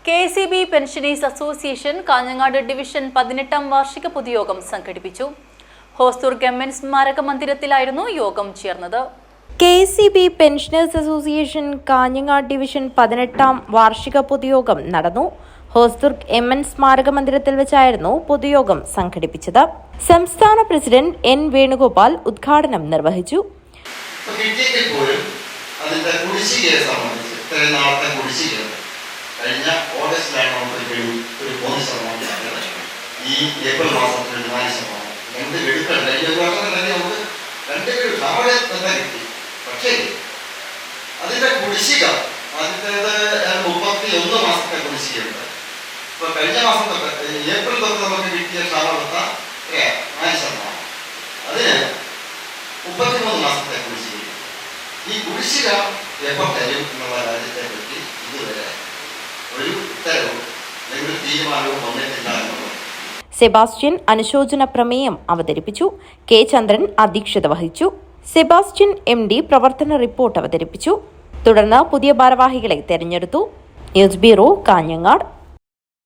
KCB Pensioners Association Kanhangad division 18ാം വാർഷിക പൊതുയോഗം സംഘടിപ്പിച്ചു. ഹോസ്തൂർ ഗവൺമെന്റ് സ്മാരക മന്ദിരത്തിലായിരുന്നു യോഗം ചേർന്നത്. KCB Pensioners Association Kanhangad division 18ാം വാർഷിക പൊതുയോഗം നടന്നു. ഹോസ്തൂർ MN സ്മാരക മന്ദിരത്തിൽ വെച്ചായിരുന്നു പൊതുയോഗം സംഘടിപ്പിച്ചത്. സംസ്ഥാന പ്രസിഡന്റ് N വേണുഗോപാൽ ഉദ്ഘാടനം നിർവഹിച്ചു. കഴിഞ്ഞ ഓഗസ്റ്റിലാണ് ഒരു 3% ഈ ഏപ്രിൽ മാസത്തിൽ 4%. രണ്ട് ഗഡുക്കൾ കഴിഞ്ഞ ഒരു വർഷം തന്നെ നമുക്ക് 2 ഗഡു താഴെ തന്നെ കിട്ടി. പക്ഷേ അതിൻ്റെ കുടിശ്ശിക ആദ്യത്തേത് 31 മാസത്തെ കുടിശ്ശികയുണ്ട്. ഇപ്പോൾ കഴിഞ്ഞ മാസം ഏപ്രിൽ തൊട്ട് നമുക്ക് കിട്ടിയ ക്ഷാമബത്ത 4%. അതിന് 33 മാസത്തെ കുടിശ്ശിക. ഈ കുടിശ്ശിക എപ്പോൾ തരും എന്നുള്ള കാര്യത്തെ പറ്റി ഇതുവരെ ഒരു ഉത്തരവും അല്ലെങ്കിൽ തീരുമാനവും വന്നിട്ടില്ല എന്നുള്ളത്. സെബാസ്റ്റ്യൻ അനുശോചന പ്രമേയം അവതരിപ്പിച്ചു. K. ചന്ദ്രൻ അധ്യക്ഷത വഹിച്ചു. സെബാസ്റ്റ്യൻ MD പ്രവർത്തന റിപ്പോർട്ട് അവതരിപ്പിച്ചു. തുടർന്ന് പുതിയ ഭാരവാഹികളെ തെരഞ്ഞെടുത്തു. News bureau, Kanhangad.